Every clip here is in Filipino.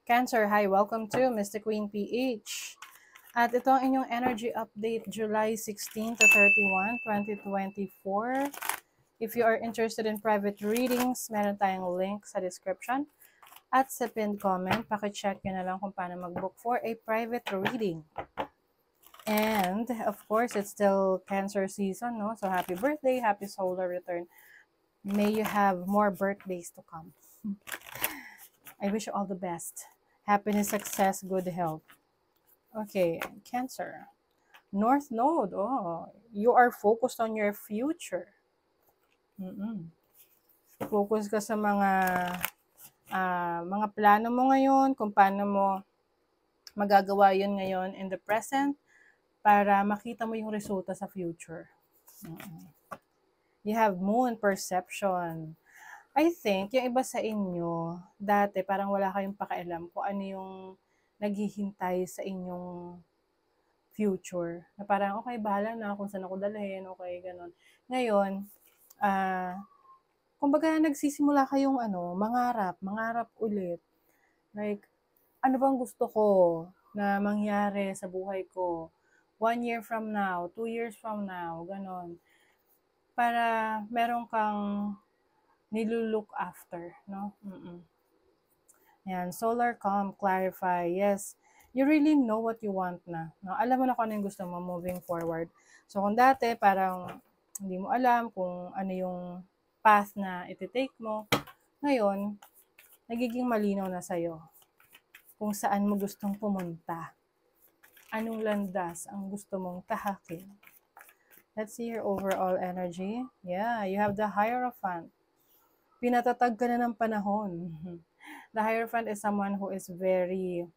Cancer, hi, welcome to Mystic Queen PH. At ito ang inyong energy update July 16 to 31, 2024. If you are interested in private readings, meron tayong link sa description at sa pinned comment. Pakicheck nyo na lang kung paano mag-book for a private reading. And of course, it's still Cancer season, no? So happy birthday, happy solar return. May you have more birthdays to come. I wish you all the best. Happiness, success, good health. Okay, Cancer. North Node. Oh, you are focused on your future. Focus ka sa mga plano mo ngayon, kung paano mo magagawa yun ngayon in the present para makita mo yung resulta sa future. You have moon perception. I think, yung iba sa inyo, dati parang wala kayong pakialam kung ano yung naghihintay sa inyong future. Na parang, okay, bahala na kung saan ako dalhin, okay, ganun. Ngayon, kumbaga nagsisimula kayong mangarap ulit. Like, ano bang gusto ko na mangyari sa buhay ko? 1 year from now, 2 years from now, ganun. Para meron kang nilulook after, no? Yan, solar calm, clarify, yes. You really know what you want na. No? Alam mo na kung ano yung gusto mo moving forward. So, kung dati, parang hindi mo alam kung ano yung path na iti-take mo, ngayon, nagiging malinaw na sa'yo kung saan mo gustong pumunta. Anong landas ang gusto mong tahakin. Let's see your overall energy. Yeah, you have the Hierophant. Pinatatag ka na ng panahon. The Hierophant is someone who is very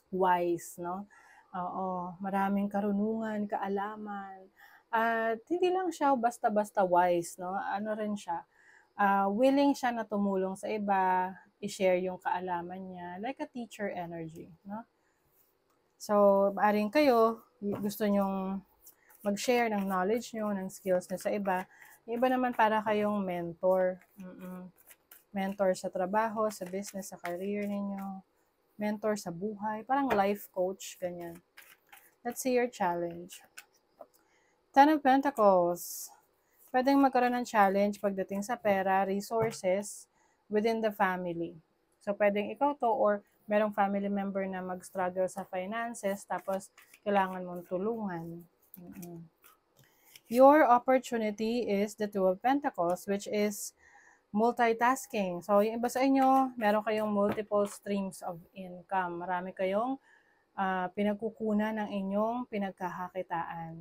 wise, no? Oo, maraming karunungan, kaalaman. At hindi lang siya basta-basta wise, no? Ano rin siya, willing siya na tumulong sa iba, i-share yung kaalaman niya, like a teacher energy, no? So, maaring kayo, gusto nyong mag-share ng knowledge nyo, ng skills nyo sa iba. Yung iba naman para kayong mentor. Mentor sa trabaho, sa business, sa career ninyo. Mentor sa buhay. Parang life coach, ganyan. Let's see your challenge. Ten of Pentacles. Pwedeng magkaroon ng challenge pagdating sa pera, resources, within the family. So, pwedeng ikaw to or merong family member na mag-struggle sa finances tapos kailangan mong tulungan. Your opportunity is the Two of Pentacles, which is multitasking. So, yung iba sa inyo, meron kayong multiple streams of income. Marami kayong pinagkukunan ng inyong pinagkakakitaan.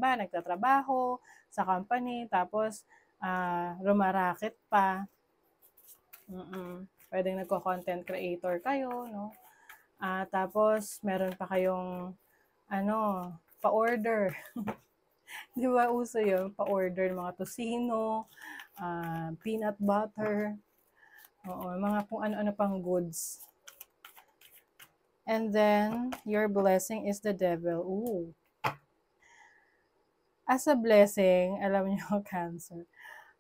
Ba, nagtatrabaho sa company, tapos rumaraket pa. Pwedeng nagko-content creator kayo, no? Tapos, meron pa kayong, pa-order. Di ba, uso yun? Pa-order ng mga tosino, peanut butter, mga kung ano-ano pang goods. And then, your blessing is the devil. Ooh. As a blessing, alam niyo, Cancer,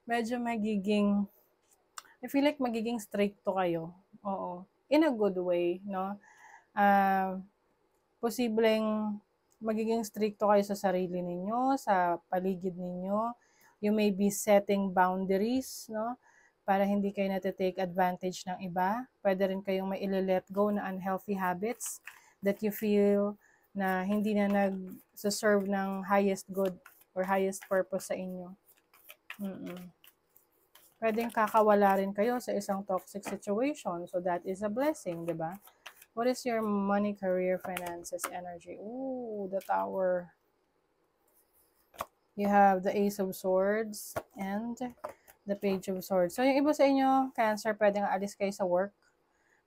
medyo I feel like magiging stricto kayo. Oo. In a good way, no? Posibleng magiging stricto kayo sa sarili ninyo, sa paligid ninyo. You may be setting boundaries, no? Para hindi kayo natitake advantage ng iba. Pwede rin kayong may let go na unhealthy habits that you feel na hindi na nag-serve ng highest good or highest purpose sa inyo. Pwedeng kakawala rin kayo sa isang toxic situation. So that is a blessing, di ba? What is your money, career, finances, energy? Ooh, the Tower. You have the Ace of Swords and the Page of Swords. So, yung iba sa inyo, Cancer, pwedeng aalis kayo sa work.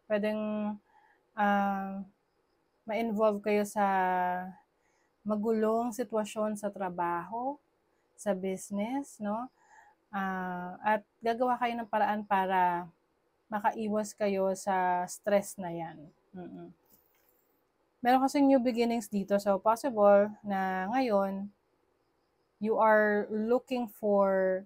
Pwedeng ma-involve kayo sa magulong sitwasyon sa trabaho, sa business, no? At gagawa kayo ng paraan para makaiwas kayo sa stress na yan. Meron kasing new beginnings dito. So, possible na ngayon, you are looking for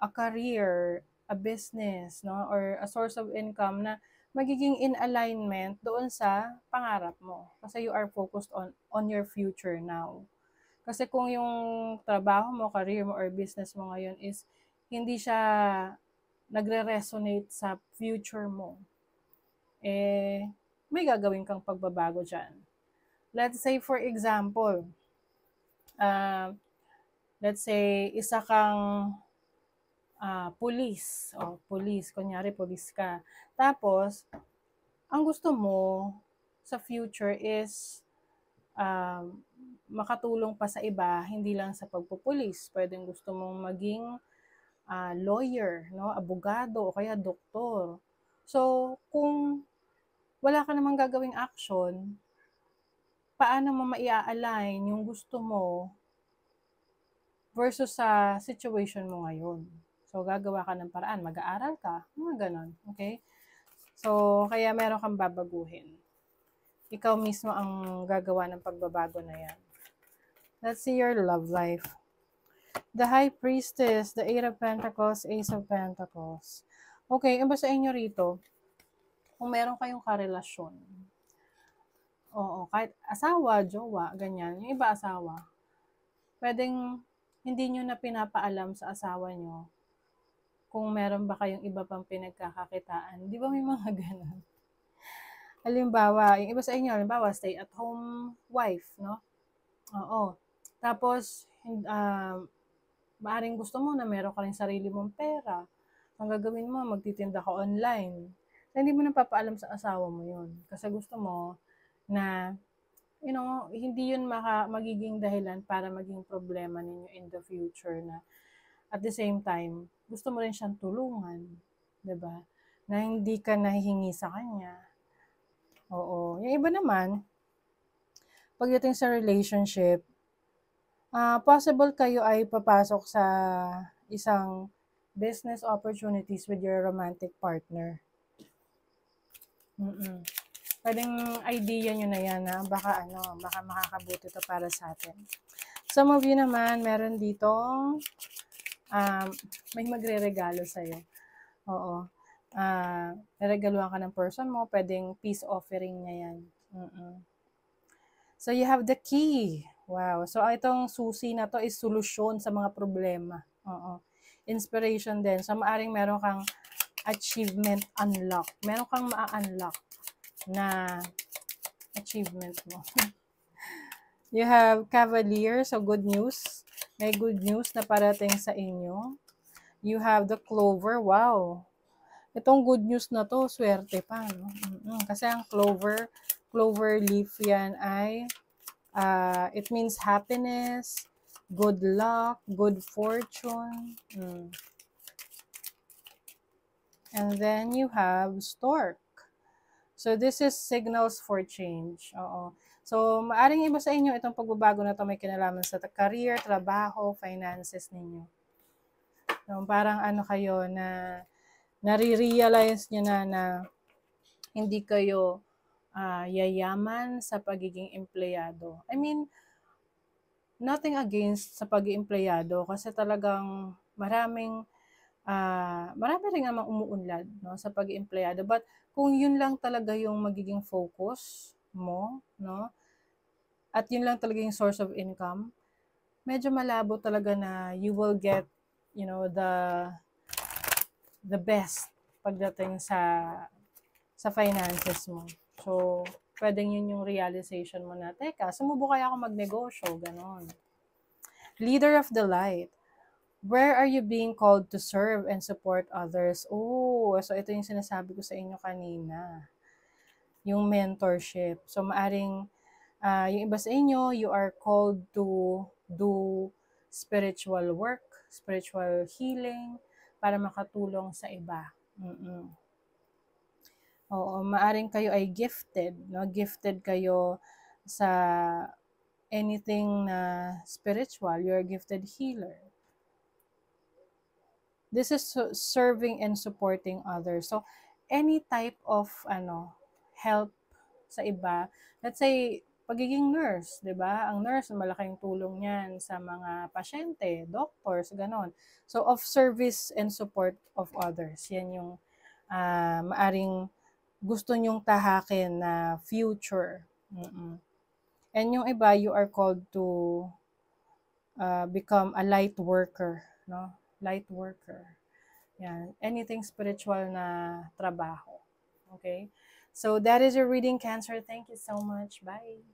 a career, a business, no? Or a source of income na magiging in alignment doon sa pangarap mo. Kasi you are focused on your future now. Kasi kung yung trabaho mo, career mo, or business mo ngayon is hindi siya nagre-resonate sa future mo, eh, may gagawin kang pagbabago dyan. Let's say, for example, let's say, isa kang pulis. O, pulis. Kunyari, pulis ka. Tapos, ang gusto mo sa future is makatulong pa sa iba, hindi lang sa pagpupulis. Pwedeng gusto mong maging lawyer, no? Abogado, o kaya doktor. So, kung wala ka namang gagawing action, paano mo maia-align yung gusto mo versus sa situation mo ngayon? So, gagawa ka ng paraan, mag-aaral ka, mga ganon, okay? So, kaya meron kang babaguhin. Ikaw mismo ang gagawa ng pagbabago na yan. Let's see your love life. The High Priestess, the Eight of Pentacles, Ace of Pentacles. Okay, iba sa inyo rito, kung meron kayong karelasyon, oo, kahit asawa, jowa, ganyan, yung iba asawa, pwedeng hindi nyo na pinapaalam sa asawa nyo kung meron ba kayong iba pang pinagkakakitaan. Di ba may mga ganun? Halimbawa, yung iba sa inyo, halimbawa, stay-at-home wife, no? Oo. Tapos, maaring gusto mo na meron ka rin sarili mong pera. Ang gagawin mo, magtitinda ka online. So, hindi mo napapaalam sa asawa mo yun. Kasi gusto mo na, hindi yun magiging dahilan para maging problema ninyo in the future na at the same time, gusto mo rin siyang tulungan. 'Di ba? Na hindi ka nahihingi sa kanya. Oo. Yung iba naman, pagdating sa relationship, possible kayo ay papasok sa isang business opportunities with your romantic partner. Pwedeng idea nyo na yan na baka makakabuti to para sa atin. Some of you naman, meron ditong may magre-regalo sa'yo. Oo. Regaluhan ka ng person mo, pwedeng peace offering niya yan. So, you have the key. Wow. So, itong susi na to is solusyon sa mga problema. Oo. Inspiration din. So, maaring meron kang achievement unlock. Meron kang ma-unlock na achievement mo. You have Cavalier, so good news. May good news na parating sa inyo. You have the Clover. Wow. Itong good news na to, swerte pa, no? Kasi ang clover leaf yan ay, it means happiness, good luck, good fortune. And then you have Stork. So this is signals for change. Oo. So, maaring iba sa inyo, itong pagbabago na to may kinalaman sa career, trabaho, finances ninyo. So, parang kayo na nare-realize nyo na hindi kayo yayaman sa pagiging empleyado. I mean, nothing against sa pagiging empleyado kasi talagang marami rin namang umuunlad, no, sa pagiging empleyado. But kung yun lang talaga yung magiging focus mo, no, at yun lang talaga yung source of income, medyo malabo talaga na you will get, the best pagdating sa finances mo. So, pwedeng yun yung realization mo na, teka, sumubo kaya ako magnegosyo, ganon. Leader of the light. Where are you being called to serve and support others? Oh, so ito yung sinasabi ko sa inyo kanina. Yung mentorship. So, maaring, yung iba sa inyo, you are called to do spiritual work, spiritual healing, para makatulong sa iba. Oo, maaring kayo ay gifted, no? Gifted kayo sa anything na spiritual. You're a gifted healer. This is serving and supporting others. So, any type of help sa iba. Let's say, pagiging nurse, 'di ba? Ang nurse, malaking tulong 'yan sa mga pasyente, doctors, ganon. So, of service and support of others. Yan yung maaring gusto nyong tahakin na future. And yung iba, you are called to become a light worker, no? Light worker. Yan. Anything spiritual na trabaho. Okay? So, that is your reading, Cancer. Thank you so much. Bye.